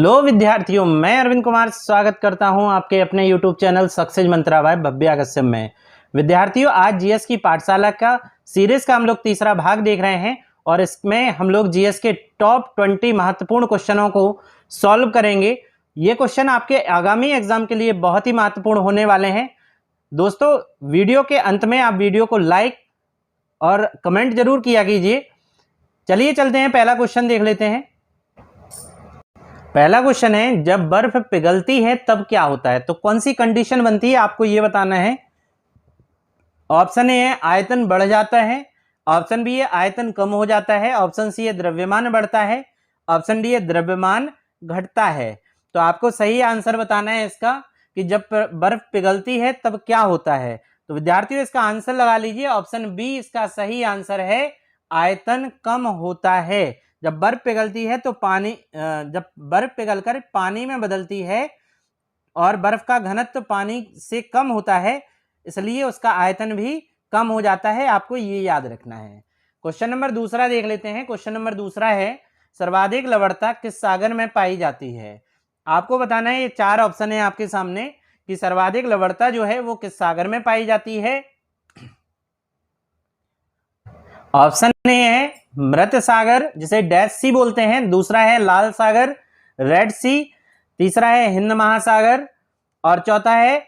लो विद्यार्थियों, मैं अरविंद कुमार स्वागत करता हूं आपके अपने YouTube चैनल सक्सेस मंत्रा बाय भव्य अगस्त्यम में। विद्यार्थियों, आज जीएस की पाठशाला का सीरीज का हम लोग तीसरा भाग देख रहे हैं और इसमें हम लोग जीएस के टॉप 20 महत्वपूर्ण क्वेश्चनों को सॉल्व करेंगे। ये क्वेश्चन आपके आगामी एग्जाम के लिए बहुत ही महत्वपूर्ण होने वाले हैं। दोस्तों, वीडियो के अंत में आप वीडियो को लाइक और कमेंट जरूर किया कीजिए। चलिए चलते हैं, पहला क्वेश्चन देख लेते हैं। पहला क्वेश्चन है, जब बर्फ पिघलती है तब क्या होता है? तो कौन सी कंडीशन बनती है आपको यह बताना है। ऑप्शन ए है आयतन बढ़ जाता है, ऑप्शन बी है आयतन कम हो जाता है, ऑप्शन सी है द्रव्यमान बढ़ता है, ऑप्शन डी है द्रव्यमान घटता है। तो आपको सही आंसर बताना है इसका कि जब बर्फ पिघलती है तब क्या होता है। तो विद्यार्थियों, इसका आंसर लगा लीजिए। ऑप्शन बी इसका सही आंसर है, आयतन कम होता है। जब बर्फ पिघलती है तो जब बर्फ पिघलकर पानी में बदलती है और बर्फ का घनत्व पानी से कम होता है, इसलिए उसका आयतन भी कम हो जाता है। आपको ये याद रखना है। क्वेश्चन नंबर दूसरा देख लेते हैं। क्वेश्चन नंबर दूसरा है, सर्वाधिक लवणता किस सागर में पाई जाती है? आपको बताना है, ये चार ऑप्शन है आपके सामने कि सर्वाधिक लवणता जो है वो किस सागर में पाई जाती है। ऑप्शन ए है मृत सागर, जिसे डैश सी बोलते हैं, दूसरा है लाल सागर रेड सी, तीसरा है हिंद महासागर और चौथा है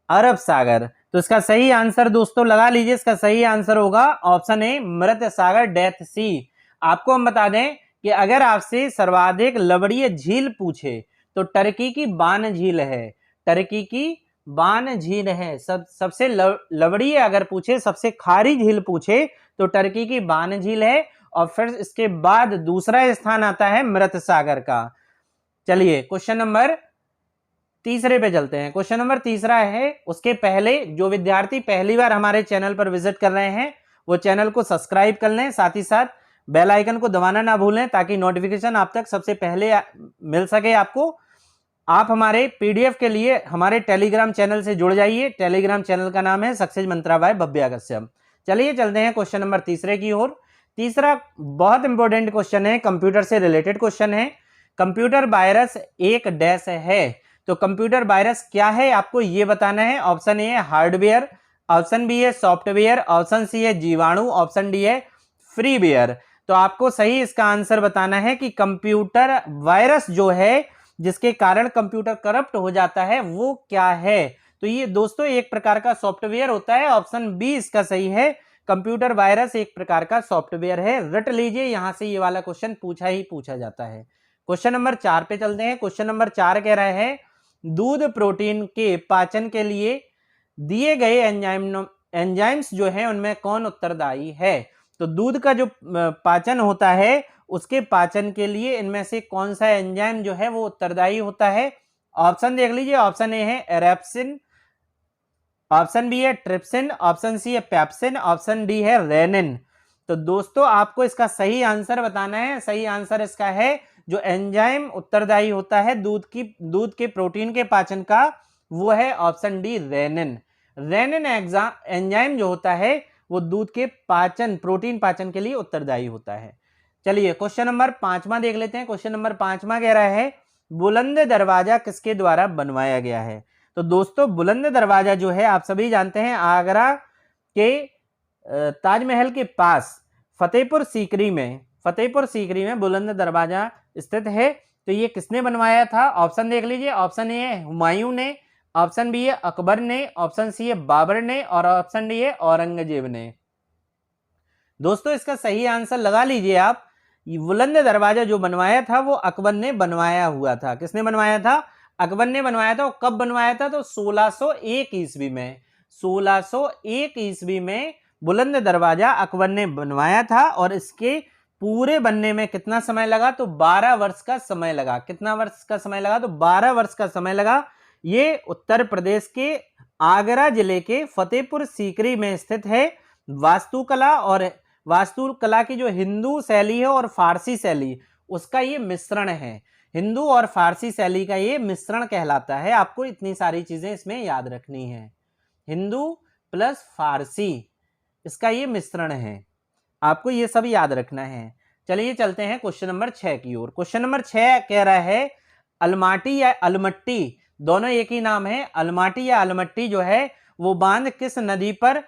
अरब सागर। तो इसका सही आंसर दोस्तों लगा लीजिए। इसका सही आंसर होगा ऑप्शन ए मृत सागर डेथ सी। आपको हम बता दें कि अगर आपसे सर्वाधिक लवणीय झील पूछे तो टर्की की बान झील है। टर्की की बान झील है। सबसे लवणीय अगर पूछे, सबसे खारी झील पूछे तो टर्की की बान झील है और फिर इसके बाद दूसरा स्थान आता है मृत सागर का। चलिए क्वेश्चन नंबर तीसरे पे चलते हैं। क्वेश्चन नंबर तीसरा है, उसके पहले जो विद्यार्थी पहली बार हमारे चैनल पर विजिट कर रहे हैं वो चैनल को सब्सक्राइब कर लें, साथ ही साथ बेल आइकन को दबाना ना भूलें ताकि नोटिफिकेशन आप तक सबसे पहले मिल सके आपको। आप हमारे पीडीएफ के लिए हमारे टेलीग्राम चैनल से जुड़ जाइए। टेलीग्राम चैनल का नाम है सक्सेस मंत्रा बाय भव्य अगस्त्यम। चलिए चलते हैं क्वेश्चन नंबर तीसरे की ओर। तीसरा बहुत इंपॉर्टेंट क्वेश्चन है, कंप्यूटर से रिलेटेड क्वेश्चन है। कंप्यूटर वायरस एक डैश है। तो कंप्यूटर वायरस क्या है आपको यह बताना है। ऑप्शन ए है हार्डवेयर, ऑप्शन बी है सॉफ्टवेयर, ऑप्शन सी है जीवाणु, ऑप्शन डी है फ्रीवेयर। तो आपको सही इसका आंसर बताना है कि कंप्यूटर वायरस जो है जिसके कारण कंप्यूटर करप्ट हो जाता है वो क्या है। तो ये दोस्तों एक प्रकार का सॉफ्टवेयर होता है। ऑप्शन बी इसका सही है, कंप्यूटर वायरस एक प्रकार का सॉफ्टवेयर है। रट लीजिए, यहां से ये वाला क्वेश्चन पूछा ही पूछा जाता है। क्वेश्चन नंबर 4 पे चलते हैं। क्वेश्चन नंबर 4 कह रहा है, दूध प्रोटीन के पाचन के लिए दिए गए एंजाइम्स जो है उनमें कौन उत्तरदायी है? तो दूध का जो पाचन होता है उसके पाचन के लिए इनमें से कौन सा एंजाइम जो है वो उत्तरदायी होता है? ऑप्शन देख लीजिए। ऑप्शन ए है एरेप्सिन, ऑप्शन बी है ट्रिप्सिन, ऑप्शन सी है पेप्सिन, ऑप्शन डी है रेनिन। तो दोस्तों आपको इसका सही आंसर बताना है। सही आंसर इसका है, जो एंजाइम उत्तरदायी होता है दूध के प्रोटीन के पाचन का, वो है option D rennin. Rennin enzyme जो होता है वो दूध के पाचन, प्रोटीन पाचन के लिए उत्तरदायी होता है। चलिए क्वेश्चन नंबर 5वां देख लेते हैं। क्वेश्चन नंबर 5वां कह रहा है, बुलंद दरवाजा किसके द्वारा बनवाया गया है? तो दोस्तों बुलंद दरवाजा जो है आप सभी जानते हैं, आगरा के ताजमहल के पास फतेहपुर सीकरी में बुलंद दरवाजा स्थित है। तो ये किसने बनवाया था? ऑप्शन देख लीजिए। ऑप्शन ए है हुमायूं ने, ऑप्शन बी है अकबर ने, ऑप्शन सी है बाबर ने और ऑप्शन डी है औरंगजेब ने। दोस्तों इसका सही आंसर लगा लीजिए आप। बुलंद दरवाजा जो बनवाया था वो अकबर ने बनवाया हुआ था। किसने बनवाया था? अकबर ने बनवाया था। कब बनवाया था? तो 1601 ईस्वी में। 1601 ईस्वी में बुलंद दरवाजा अकबर ने बनवाया था और इसके पूरे बनने में कितना समय लगा? तो 12 वर्ष का समय लगा। कितना वर्ष का समय लगा? तो 12 वर्ष का समय लगा। ये उत्तर प्रदेश के आगरा जिले के फतेहपुर सीकरी में स्थित है। वास्तुकला की जो हिंदू शैली है और फारसी शैली, उसका ये मिश्रण है। हिंदू और फारसी शैली का ये मिश्रण कहलाता है। आपको इतनी सारी चीजें इसमें याद रखनी है। हिंदू प्लस फारसी, इसका ये मिश्रण है। आपको ये सब याद रखना है। चलिए चलते हैं क्वेश्चन नंबर 6 की ओर। क्वेश्चन नंबर 6 कह रहा है, अलमाटी या अलमट्टी दोनों एक ही नाम है। अलमाटी या अलमट्टी जो है वो बांध किस नदी पर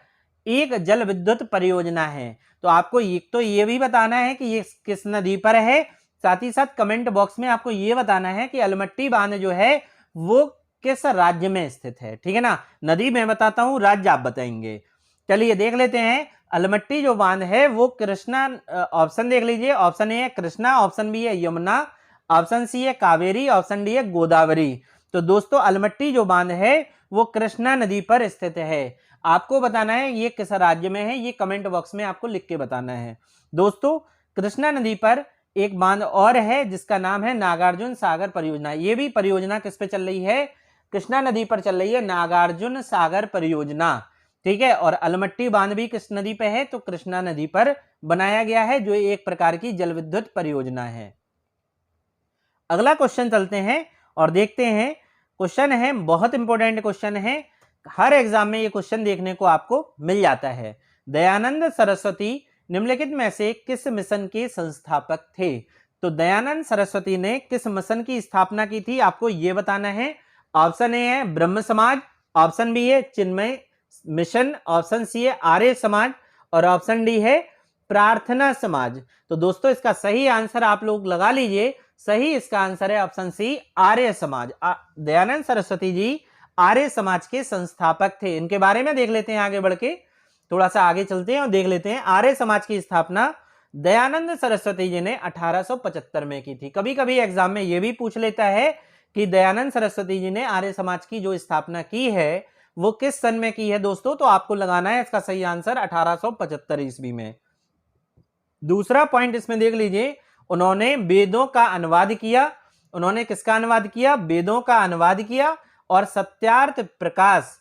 एक जल विद्युत परियोजना है। तो आपको एक तो ये भी बताना है कि ये किस नदी पर है, साथ ही साथ कमेंट बॉक्स में आपको ये बताना है कि अलमट्टी बांध जो है वो किस राज्य में स्थित है। ठीक है ना, नदी मैं बताता हूं, राज्य आप बताएंगे। चलिए देख लेते हैं। अलमट्टी जो बांध है वो कृष्णा, ऑप्शन देख लीजिए, ऑप्शन ए है कृष्णा, ऑप्शन बी है यमुना, ऑप्शन सी है कावेरी, ऑप्शन डी है गोदावरी। तो दोस्तों अलमट्टी जो बांध है वो कृष्णा नदी पर स्थित है। आपको बताना है ये किस राज्य में है, ये कमेंट बॉक्स में आपको लिख के बताना है। दोस्तों कृष्णा नदी पर एक बांध और है जिसका नाम है नागार्जुन सागर परियोजना। ये भी परियोजना किस पे चल रही है, कृष्णा नदी पर चल रही है, नागार्जुन सागर परियोजना। ठीक है, और अलमट्टी बांध भी किस नदी पे है, तो कृष्णा नदी पर बनाया गया है, जो एक प्रकार की जल विद्युत परियोजना है। अगला क्वेश्चन चलते हैं और देखते हैं। क्वेश्चन है, बहुत इंपॉर्टेंट क्वेश्चन है, हर एग्जाम में ये क्वेश्चन देखने को आपको मिल जाता है। दयानंद सरस्वती निम्नलिखित में से किस मिशन के संस्थापक थे। तो दयानंद सरस्वती ने किस मिशन की स्थापना की थी, आपको यह बताना है। ऑप्शन ए है ब्रह्म समाज, ऑप्शन बी है चिन्मय मिशन, ऑप्शन सी है आर्य समाज और ऑप्शन डी है प्रार्थना समाज। तो दोस्तों इसका सही आंसर आप लोग लगा लीजिए। सही इसका आंसर है ऑप्शन सी आर्य समाज। दयानंद सरस्वती जी आर्य समाज के संस्थापक थे। इनके बारे में देख लेते हैं, आगे बढ़ के थोड़ा सा आगे चलते हैं और देख लेते हैं। आर्य समाज की स्थापना दयानंद सरस्वती जी ने 1875 में की थी। कभी कभी एग्जाम में यह भी पूछ लेता है कि दयानंद सरस्वती जी ने आर्य समाज की जो स्थापना की है वो किस सन में की है दोस्तों, तो आपको लगाना है इसका सही आंसर 1875 ईस्वी में। दूसरा पॉइंट इसमें देख लीजिए, उन्होंने वेदों का अनुवाद किया। उन्होंने किसका अनुवाद किया, वेदों का अनुवाद किया और सत्यार्थ प्रकाश,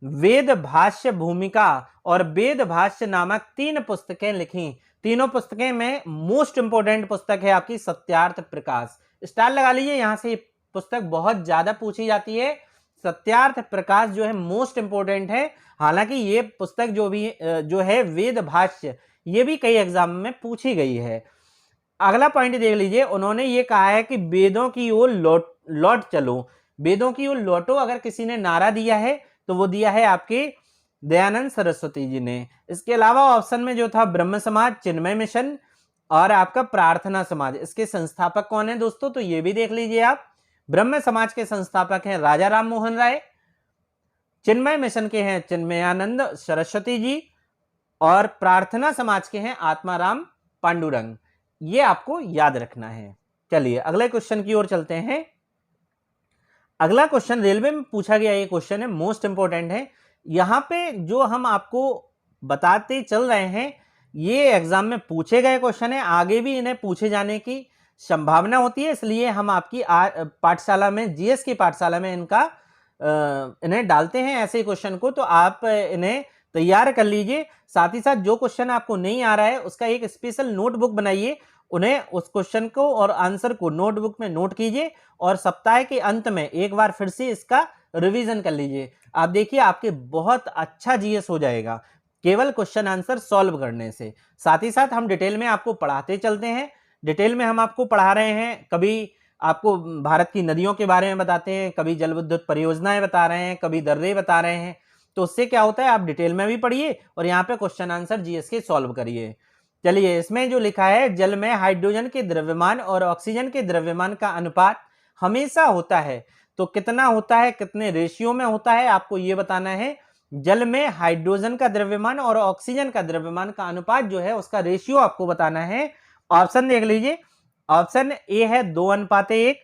वेद भाष्य भूमिका और वेद भाष्य नामक 3 पुस्तकें लिखी। तीनों पुस्तकें में मोस्ट इंपोर्टेंट पुस्तक है आपकी सत्यार्थ प्रकाश। स्टार लगा लीजिए, यहां से पुस्तक बहुत ज्यादा पूछी जाती है। सत्यार्थ प्रकाश जो है मोस्ट इंपोर्टेंट है। हालांकि ये पुस्तक जो है वेद भाष्य, ये भी कई एग्जाम में पूछी गई है। अगला पॉइंट देख लीजिए, उन्होंने ये कहा है कि वेदों की ओर लौट चलो। वेदों की ओर लौटो अगर किसी ने नारा दिया है तो वो दिया है आपके दयानंद सरस्वती जी ने। इसके अलावा ऑप्शन में जो था ब्रह्म समाज, चिन्मय मिशन और आपका प्रार्थना समाज, इसके संस्थापक कौन है दोस्तों, तो ये भी देख लीजिए आप। ब्रह्म समाज के संस्थापक हैं राजा राम मोहन राय, चिन्मय मिशन के हैं चिन्मयानंद सरस्वती जी और प्रार्थना समाज के हैं आत्माराम पांडुरंग। ये आपको याद रखना है। चलिए अगले क्वेश्चन की ओर चलते हैं। अगला क्वेश्चन रेलवे में पूछा गया ये क्वेश्चन है, मोस्ट इंपोर्टेंट है। यहां पे जो हम आपको बताते चल रहे हैं ये एग्जाम में पूछे गए क्वेश्चन है, आगे भी इन्हें पूछे जाने की संभावना होती है, इसलिए हम आपकी पाठशाला में, जीएस की पाठशाला में इन्हें डालते हैं ऐसे क्वेश्चन को। तो आप इन्हें तैयार कर लीजिए। साथ ही साथ जो क्वेश्चन आपको नहीं आ रहा है उसका एक स्पेशल नोटबुक बनाइए, उन्हें उस क्वेश्चन को और आंसर को नोटबुक में नोट कीजिए और सप्ताह के अंत में एक बार फिर से इसका रिवीजन कर लीजिए। आप देखिए आपके बहुत अच्छा जीएस हो जाएगा केवल क्वेश्चन आंसर सॉल्व करने से। साथ ही साथ हम डिटेल में आपको पढ़ाते चलते हैं। डिटेल में हम आपको पढ़ा रहे हैं, कभी आपको भारत की नदियों के बारे में बताते हैं, कभी जल विद्युत परियोजनाएं बता रहे हैं, कभी दर्रे बता रहे हैं। तो उससे क्या होता है, आप डिटेल में भी पढ़िए और यहाँ पे क्वेश्चन आंसर जीएस के सॉल्व करिए। चलिए इसमें जो लिखा है, जल में हाइड्रोजन के द्रव्यमान और ऑक्सीजन के द्रव्यमान का अनुपात हमेशा होता है, तो कितना होता है, कितने रेशियो में होता है, आपको ये बताना है। जल में हाइड्रोजन का द्रव्यमान और ऑक्सीजन का द्रव्यमान का अनुपात जो है उसका रेशियो आपको बताना है। ऑप्शन देख लीजिए, ऑप्शन ए है 2:1,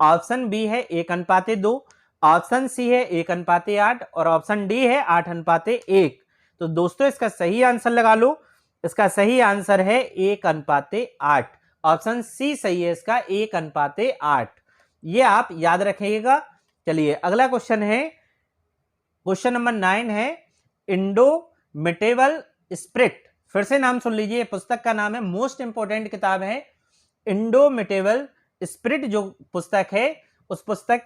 ऑप्शन बी है 1:2, ऑप्शन सी है 1:8 और ऑप्शन डी है 8:1। तो दोस्तों इसका सही आंसर लगा लो। इसका सही आंसर है 1:8। ऑप्शन सी सही है इसका, 1:8। ये आप याद रखिएगा। चलिए अगला क्वेश्चन है, क्वेश्चन नंबर 9 है, इंडोमिटेबल स्पिरिट। फिर से नाम सुन लीजिए, पुस्तक का नाम है, मोस्ट इंपोर्टेंट किताब है इंडोमिटेबल स्पिरिट। जो पुस्तक है उस पुस्तक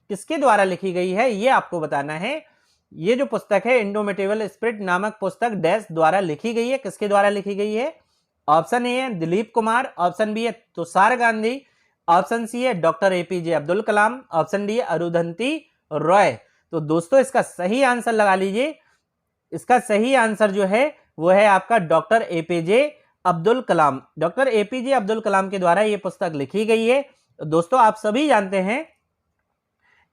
किसके द्वारा लिखी गई है ये आपको बताना है। ये जो पुस्तक है इंडोमिटेबल स्पिरिट नामक पुस्तक डैश द्वारा लिखी गई है, किसके द्वारा लिखी गई है। ऑप्शन ए है दिलीप कुमार, ऑप्शन बी है तुषार गांधी, ऑप्शन सी है doctor APJ Abdul Kalam, option D है अरुंधति रॉय। तो दोस्तों इसका सही आंसर लगा लीजिए, इसका सही आंसर जो है वो है आपका doctor APJ Abdul Kalam. Doctor APJ Abdul Kalam के द्वारा ये पुस्तक लिखी गई है। दोस्तों आप सभी जानते हैं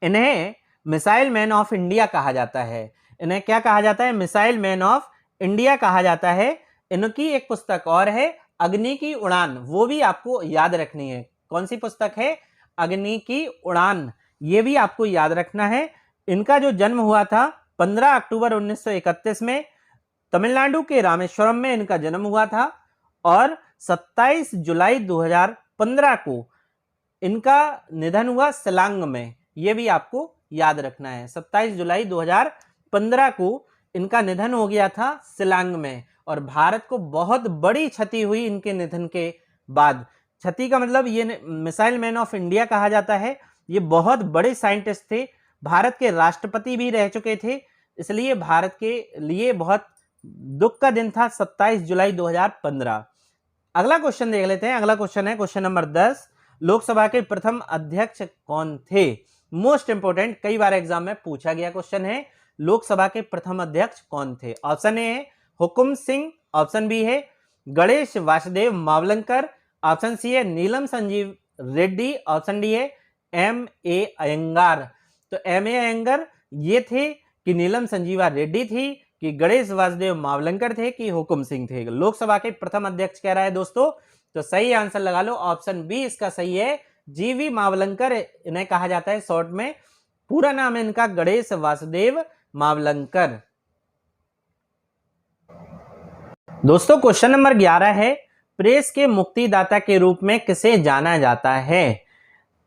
इन्हें मिसाइल मैन ऑफ इंडिया कहा जाता है। इन्हें क्या कहा जाता है? मिसाइल मैन ऑफ इंडिया कहा जाता है। इनकी एक पुस्तक और है अग्नि की उड़ान, वो भी आपको याद रखनी है। कौन सी पुस्तक है? अग्नि की उड़ान, ये भी आपको याद रखना है। इनका जो जन्म हुआ था 15 अक्टूबर 1931 में, तमिलनाडु के रामेश्वरम में इनका जन्म हुआ था, और 27 जुलाई 2015 को इनका निधन हुआ शिलांग में। यह भी आपको याद रखना है, 27 जुलाई 2015 को इनका निधन हो गया था शिलांग में। और भारत को बहुत बड़ी क्षति हुई इनके निधन के बाद। क्षति का मतलब ये मिसाइल मैन ऑफ इंडिया कहा जाता है। ये बहुत बड़े साइंटिस्ट थे, भारत के राष्ट्रपति भी रह चुके थे, इसलिए भारत के लिए बहुत दुख का दिन था 27 जुलाई 2015। अगला क्वेश्चन देख लेते हैं। अगला क्वेश्चन है क्वेश्चन नंबर 10, लोकसभा के प्रथम अध्यक्ष कौन थे? मोस्ट इंपोर्टेंट, कई बार एग्जाम में पूछा गया क्वेश्चन है, लोकसभा के प्रथम अध्यक्ष कौन थे? ऑप्शन ए है हुकुम सिंह, ऑप्शन बी है गणेश वासुदेव मावलंकर, ऑप्शन सी है नीलम संजीव रेड्डी, ऑप्शन डी है एम ए अयंगार। तो एम ए अयंगार ये थे कि नीलम संजीवा रेड्डी थी कि गणेश वासुदेव मावलंकर थे कि हुकुम सिंह थे? लोकसभा के प्रथम अध्यक्ष कह रहा है दोस्तों, तो सही आंसर लगा लो, ऑप्शन बी इसका सही है, जीवी मावलंकर इन्हें कहा जाता है शॉर्ट में। पूरा नाम है इनका गणेश वासुदेव मावलंकर। दोस्तों क्वेश्चन नंबर 11 है, प्रेस के मुक्तिदाता के रूप में किसे जाना जाता है?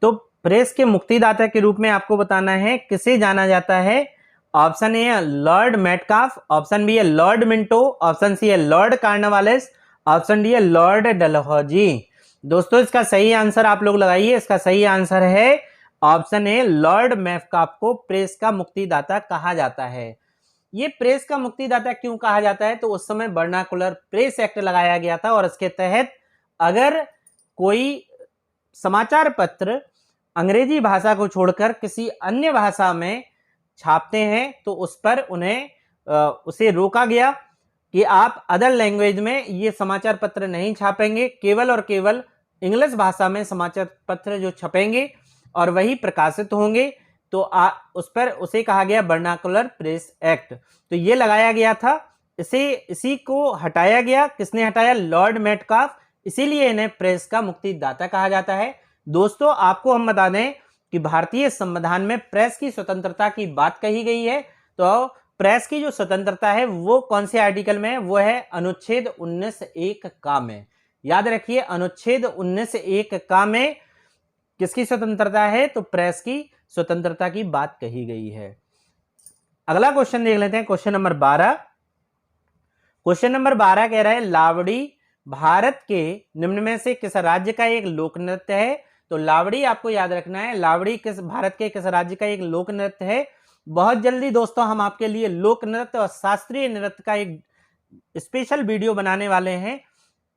तो प्रेस के मुक्तिदाता के रूप में आपको बताना है किसे जाना जाता है। ऑप्शन ए है लॉर्ड मेटकाफ, ऑप्शन बी है लॉर्ड मिंटो, ऑप्शन सी है लॉर्ड कार्नवालिस, ऑप्शन डी है लॉर्ड डलहौजी। दोस्तों इसका सही आंसर आप लोग लगाइए, इसका सही आंसर है ऑप्शन ए, लॉर्ड मेटकाफ को प्रेस का मुक्तिदाता कहा जाता है। ये प्रेस का मुक्तिदाता क्यों कहा जाता है? तो उस समय वर्नाकुलर प्रेस एक्ट लगाया गया था, और इसके तहत अगर कोई समाचार पत्र अंग्रेजी भाषा को छोड़कर किसी अन्य भाषा में छापते हैं तो उस पर उसे रोका गया कि आप अदर लैंग्वेज में ये समाचार पत्र नहीं छापेंगे, केवल और केवल इंग्लिश भाषा में समाचार पत्र जो छपेंगे और वही प्रकाशित होंगे। तो उस पर उसे कहा गया वर्नाकुलर प्रेस एक्ट। तो ये लगाया गया था, इसी को हटाया गया। किसने हटाया? Lord Metcalfe. इसीलिए इन्हें प्रेस का मुक्तिदाता कहा जाता है। दोस्तों आपको हम बता दें कि भारतीय संविधान में प्रेस की स्वतंत्रता की बात कही गई है। तो प्रेस की जो स्वतंत्रता है वो कौन से आर्टिकल में है? वो है अनुच्छेद 19(1) का में। याद रखिए अनुच्छेद 19(1) का में किसकी स्वतंत्रता है? तो प्रेस की स्वतंत्रता की बात कही गई है। अगला क्वेश्चन देख लेते हैं, क्वेश्चन नंबर 12। क्वेश्चन नंबर 12 कह रहा है लावड़ी भारत के निम्न में से किस राज्य का एक लोक नृत्य है? तो लावड़ी आपको याद रखना है, लावड़ी भारत के किस राज्य का एक लोक नृत्य है। बहुत जल्दी दोस्तों हम आपके लिए लोक नृत्य और शास्त्रीय नृत्य का एक स्पेशल वीडियो बनाने वाले हैं।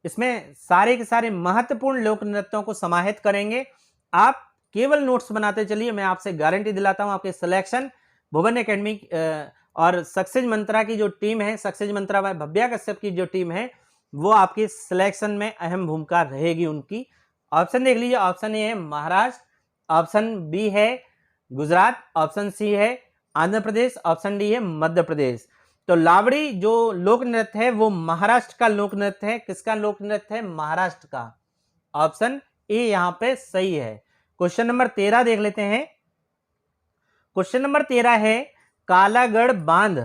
इसमें सारे के सारे महत्वपूर्ण लोक नृत्यों को समाहित करेंगे। आप केवल नोट्स बनाते चलिए, मैं आपसे गारंटी दिलाता हूं आपके सिलेक्शन भुवन एकेडमी और सक्सेस मंत्रा की जो टीम है, सक्सेस मंत्रा व भव्या कश्यप की जो टीम है, वो आपके सिलेक्शन में अहम भूमिका रहेगी उनकी। ऑप्शन देख लीजिए, ऑप्शन ए है महाराष्ट्र, ऑप्शन बी है गुजरात, ऑप्शन सी है आंध्र प्रदेश, ऑप्शन डी है मध्य प्रदेश। तो लावड़ी जो लोक नृत्य है वो महाराष्ट्र का लोक नृत्य है। किसका लोक नृत्य है? महाराष्ट्र का। ऑप्शन ए यहां पे सही है। क्वेश्चन नंबर 13 देख लेते हैं। क्वेश्चन नंबर 13 है कालागढ़ बांध।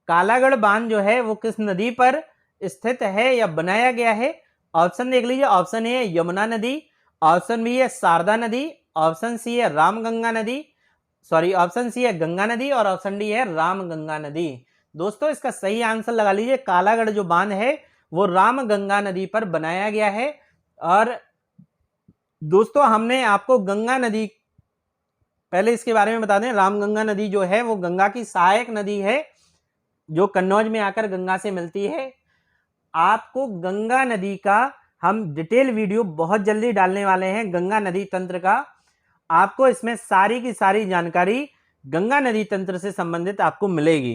कालागढ़ बांध जो है वो किस नदी पर स्थित है या बनाया गया है? ऑप्शन देख लीजिए, ऑप्शन ए यमुना नदी, ऑप्शन बी है शारदा नदी, ऑप्शन सी है रामगंगा नदी, ऑप्शन सी है गंगा नदी, और ऑप्शन डी है रामगंगा नदी। दोस्तों इसका सही आंसर लगा लीजिए, कालागढ़ जो बांध है वो रामगंगा नदी पर बनाया गया है। और दोस्तों हमने आपको गंगा नदी, पहले इसके बारे में बता दें, रामगंगा नदी जो है वो गंगा की सहायक नदी है जो कन्नौज में आकर गंगा से मिलती है। आपको गंगा नदी का हम डिटेल वीडियो बहुत जल्दी डालने वाले हैं गंगा नदी तंत्र का। आपको इसमें सारी की सारी जानकारी गंगा नदी तंत्र से संबंधित आपको मिलेगी।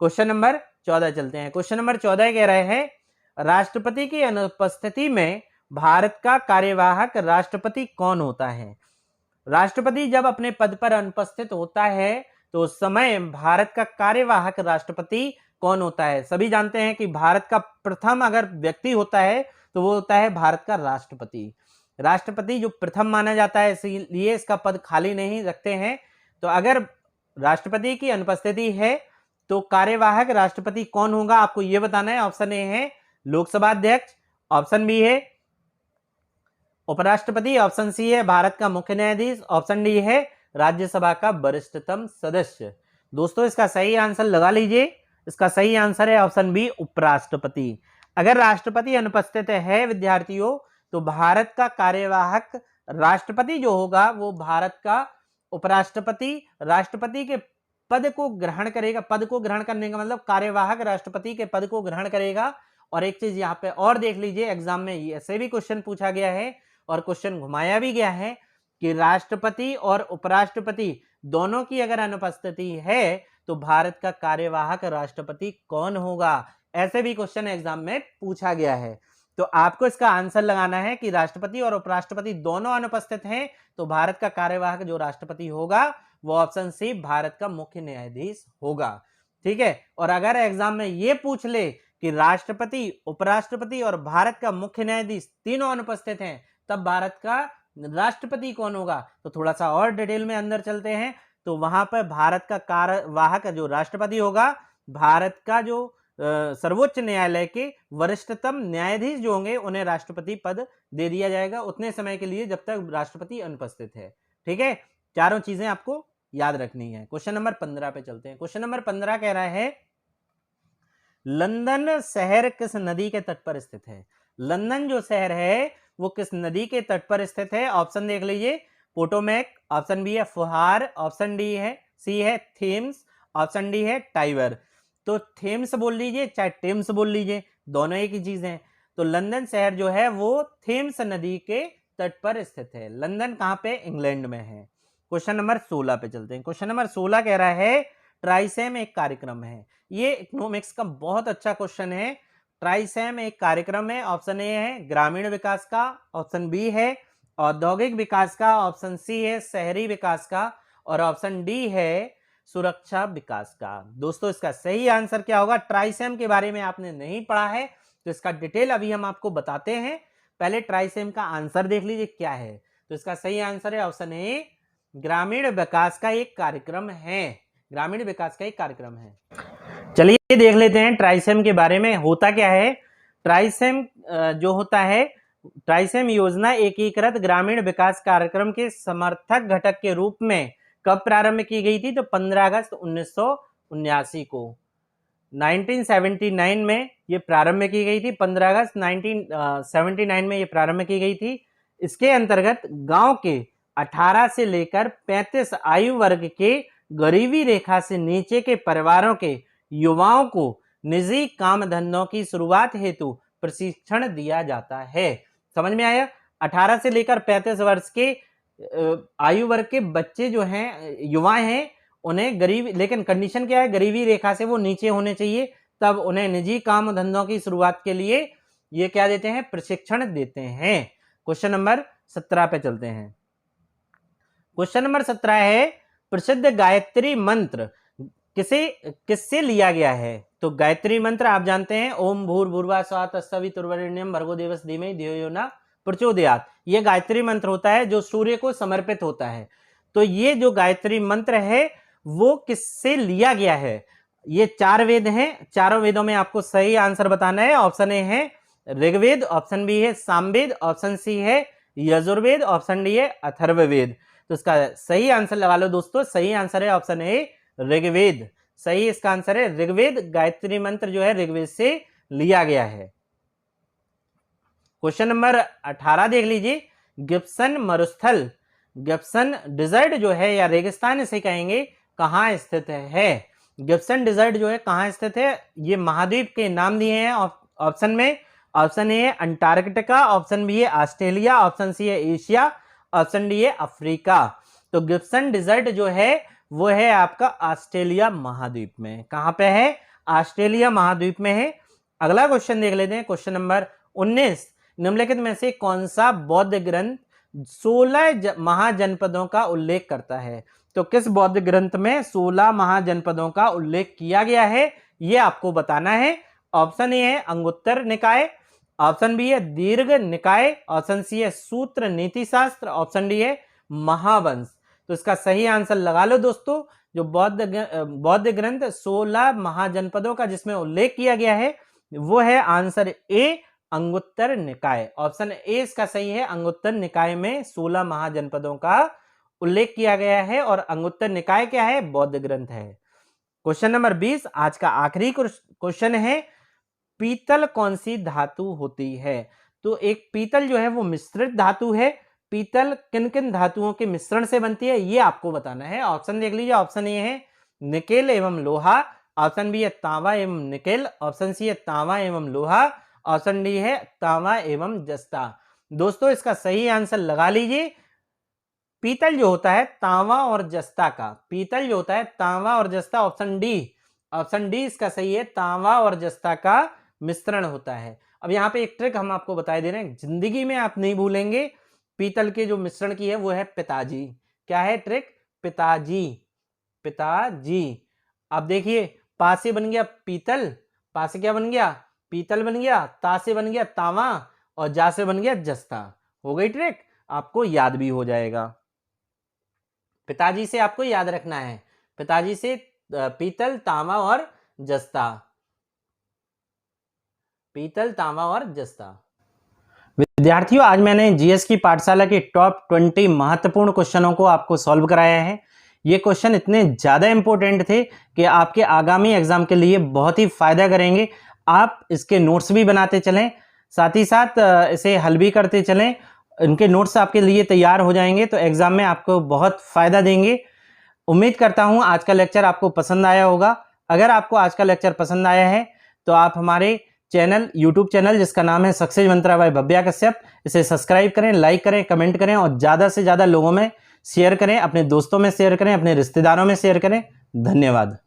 क्वेश्चन नंबर 14 चलते हैं। क्वेश्चन नंबर 14 कह रहे हैं राष्ट्रपति की अनुपस्थिति में भारत का कार्यवाहक राष्ट्रपति कौन होता है। राष्ट्रपति जब अपने पद पर अनुपस्थित होता है तो उस समय भारत का कार्यवाहक राष्ट्रपति कौन होता है। सभी जानते हैं कि भारत का प्रथम अगर व्यक्ति होता है तो वो होता है भारत का राष्ट्रपति। राष्ट्रपति जो प्रथम माना जाता है, इसलिए इसका पद खाली नहीं रखते हैं। तो अगर राष्ट्रपति की अनुपस्थिति है तो कार्यवाहक राष्ट्रपति कौन होगा, आपको यह बताना है। ऑप्शन ए है लोकसभा अध्यक्ष, ऑप्शन बी है उपराष्ट्रपति, ऑप्शन सी है भारत का मुख्य न्यायाधीश, ऑप्शन डी है राज्यसभा का वरिष्ठतम सदस्य। दोस्तों इसका सही आंसर लगा लीजिए। इसका सही आंसर है ऑप्शन बी उपराष्ट्रपति। अगर राष्ट्रपति अनुपस्थित है विद्यार्थियों तो भारत का कार्यवाहक राष्ट्रपति जो होगा वो भारत का उपराष्ट्रपति राष्ट्रपति के पद को ग्रहण करेगा। पद को ग्रहण करने का मतलब कार्यवाहक राष्ट्रपति के पद को ग्रहण करेगा। और एक चीज यहाँ पे और देख लीजिए, एग्जाम में ऐसे भी क्वेश्चन पूछा गया है और क्वेश्चन घुमाया भी गया है कि राष्ट्रपति और उपराष्ट्रपति दोनों की अगर अनुपस्थिति है तो भारत का कार्यवाहक राष्ट्रपति कौन होगा। ऐसे भी क्वेश्चन एग्जाम में पूछा गया है। तो आपको इसका आंसर लगाना है कि राष्ट्रपति और उपराष्ट्रपति दोनों अनुपस्थित हैं तो भारत का कार्यवाहक जो राष्ट्रपति होगा वो ऑप्शन सी भारत का मुख्य न्यायाधीश होगा। ठीक है। और अगर एग्जाम में ये पूछ ले कि राष्ट्रपति, उपराष्ट्रपति और भारत का मुख्य न्यायाधीश तीनों अनुपस्थित हैं तब भारत का राष्ट्रपति कौन होगा, तो थोड़ा सा और डिटेल में अंदर चलते हैं। तो वहां पर भारत का कार्यवाहक जो राष्ट्रपति होगा, भारत का जो सर्वोच्च न्यायालय के वरिष्ठतम न्यायाधीश जो होंगे उन्हें राष्ट्रपति पद दे दिया जाएगा उतने समय के लिए जब तक राष्ट्रपति अनुपस्थित है। ठीक है, चारों चीजें आपको याद रखनी है। क्वेश्चन नंबर 15 पे चलते हैं। क्वेश्चन नंबर 15 कह रहा है लंदन शहर किस नदी के तट पर स्थित है। लंदन जो शहर है वो किस नदी के तट पर स्थित है। ऑप्शन देख लीजिए, पोटोमैक, ऑप्शन बी है फुहार, ऑप्शन डी है सी है थेम्स, ऑप्शन डी है टाइबर। तो थेम्स बोल लीजिए चाहे टेम्स बोल लीजिए, दोनों एक ही चीज है। तो लंदन शहर जो है वो थेम्स नदी के तट पर स्थित है। लंदन कहां पे, इंग्लैंड में है। क्वेश्चन नंबर 16 पे चलते हैं। क्वेश्चन नंबर 16 कह रहा है ट्राइसेम एक कार्यक्रम है। ये इकोनॉमिक्स का बहुत अच्छा क्वेश्चन है। ट्राइसेम एक कार्यक्रम है। ऑप्शन ए है ग्रामीण विकास का, ऑप्शन बी है औद्योगिक विकास का, ऑप्शन सी है शहरी विकास का और ऑप्शन डी है सुरक्षा विकास का। दोस्तों इसका सही आंसर क्या होगा। ट्राइसेम के बारे में आपने नहीं पढ़ा है तो इसका डिटेल अभी हम आपको बताते हैं। पहले ट्राइसेम का आंसर देख लीजिए क्या है। तो इसका सही आंसर है ऑप्शन ए ग्रामीण विकास का एक कार्यक्रम है। ग्रामीण विकास का एक कार्यक्रम है। चलिए देख लेते हैं ट्राइसेम के बारे में होता क्या है। ट्राइसेम जो होता है, ट्राइसेम योजना एकीकृत ग्रामीण विकास कार्यक्रम के समर्थक घटक के रूप में कब प्रारंभ की गई थी, तो 15 अगस्त 1979 को 1979 में ये प्रारंभ की गई थी। 15 अगस्त 1979 में ये प्रारंभ की गई थी। इसके अंतर्गत गांव के 18 से लेकर 35 आयु वर्ग के गरीबी रेखा से नीचे के परिवारों के युवाओं को निजी काम धंधों की शुरुआत हेतु प्रशिक्षण दिया जाता है। समझ में आया। 18 से लेकर 35 वर्ष के आयु वर्ग के बच्चे जो हैं, युवा हैं, उन्हें गरीबी, लेकिन कंडीशन क्या है, गरीबी रेखा से वो नीचे होने चाहिए, तब उन्हें निजी काम धंधों की शुरुआत के लिए ये क्या देते हैं, प्रशिक्षण देते हैं। क्वेश्चन नंबर 17 पे चलते हैं। क्वेश्चन नंबर 17 है प्रसिद्ध गायत्री मंत्र किससे लिया गया है। तो गायत्री मंत्र आप जानते हैं, ओम भूर्भुवः स्वः तत्सवितुर्वरेण्यं भर्गो देवस्य धीमहि धियो यो न प्रचोदयात्। ये गायत्री मंत्र होता है जो सूर्य को समर्पित होता है। तो ये जो गायत्री मंत्र है वो किससे लिया गया है। ये 4 वेद हैं, चारों वेदों में आपको सही आंसर बताना है। ऑप्शन ए है ऋग्वेद, ऑप्शन बी है सामवेद, ऑप्शन सी है यजुर्वेद, ऑप्शन डी है अथर्ववेद। तो इसका सही आंसर लगा लो दोस्तों। सही आंसर है ऑप्शन ए ऋग्वेद। सही इसका आंसर है ऋग्वेद। गायत्री मंत्र जो है ऋग्वेद से लिया गया है। क्वेश्चन नंबर 18 देख लीजिए। गिब्सन मरुस्थल, गिब्सन डिजर्ट जो है या रेगिस्तान इसे कहेंगे, कहां स्थित है। गिब्सन डिजर्ट जो है कहां स्थित है, ये महाद्वीप के नाम दिए हैं ऑप्शन में। ऑप्शन ए है अंटार्कटिका, ऑप्शन बी है ऑस्ट्रेलिया, ऑप्शन सी है एशिया, ऑप्शन डी है अफ्रीका। तो गिब्सन डिजर्ट जो है वो है आपका ऑस्ट्रेलिया महाद्वीप में। कहां पे है? ऑस्ट्रेलिया महाद्वीप में है। अगला क्वेश्चन देख लेते हैं, क्वेश्चन नंबर 19। निम्नलिखित में से कौन सा बौद्ध ग्रंथ 16 महाजनपदों का उल्लेख करता है? तो किस बौद्ध ग्रंथ में 16 महाजनपदों का उल्लेख किया गया है, यह आपको बताना है। ऑप्शन ए है अंगुत्तर निकाय, ऑप्शन बी है दीर्घ निकाय, ऑप्शन सी है सूत्र नीति शास्त्र, ऑप्शन डी है महावंश। तो इसका सही आंसर लगा लो दोस्तों। जो बौद्ध ग्रंथ 16 महाजनपदों का जिसमें उल्लेख किया गया है वो है आंसर ए अंगुत्तर निकाय। ऑप्शन ए इसका सही है। अंगुत्तर निकाय में 16 महाजनपदों का उल्लेख किया गया है और अंगुत्तर निकाय क्या है? बौद्ध ग्रंथ है। क्वेश्चन नंबर 20 आज का आखिरी क्वेश्चन है, पीतल कौन सी धातु होती है? तो एक पीतल जो है वो मिश्रित धातु है। पीतल किन किन धातुओं के मिश्रण से बनती है ये आपको बताना है। ऑप्शन देख लीजिए। ऑप्शन ए है निकेल एवं लोहा, ऑप्शन बी है तांबा एवं निकेल, ऑप्शन सी है तांबा एवं लोहा, ऑप्शन डी है तांबा एवं जस्ता। दोस्तों इसका सही आंसर लगा लीजिए। पीतल जो होता है तांबा और जस्ता का, पीतल जो होता है तांबा और जस्ता, ऑप्शन डी इसका सही है। तांबा और जस्ता का मिश्रण होता है। अब यहाँ पे एक ट्रिक हम आपको बता दे रहे हैं, जिंदगी में आप नहीं भूलेंगे। पीतल के जो मिश्रण की है वो है पिताजी। क्या है ट्रिक? पिताजी, पिताजी। अब देखिए पा से बन गया पीतल, पा से क्या बन गया? पीतल बन गया, ता से बन गया तांबा और जा से बन गया जस्ता। हो गई ट्रिक, आपको याद भी हो जाएगा। पिताजी से आपको याद रखना है, पिताजी से पीतल तांबा और जस्ता, पीतल तांबा और जस्ता। विद्यार्थियों आज मैंने जीएस की पाठशाला के टॉप 20 महत्वपूर्ण क्वेश्चनों को आपको सॉल्व कराया है। ये क्वेश्चन इतने ज़्यादा इंपॉर्टेंट थे कि आपके आगामी एग्जाम के लिए बहुत ही फायदा करेंगे। आप इसके नोट्स भी बनाते चलें, साथ ही साथ इसे हल भी करते चलें। इनके नोट्स आपके लिए तैयार हो जाएंगे तो एग्जाम में आपको बहुत फायदा देंगे। उम्मीद करता हूँ आज का लेक्चर आपको पसंद आया होगा। अगर आपको आज का लेक्चर पसंद आया है तो आप हमारे चैनल, यूट्यूब चैनल जिसका नाम है सक्सेस मंत्रा बाय भव्या कश्यप, इसे सब्सक्राइब करें, लाइक करें, कमेंट करें और ज़्यादा से ज़्यादा लोगों में शेयर करें, अपने दोस्तों में शेयर करें, अपने रिश्तेदारों में शेयर करें। धन्यवाद।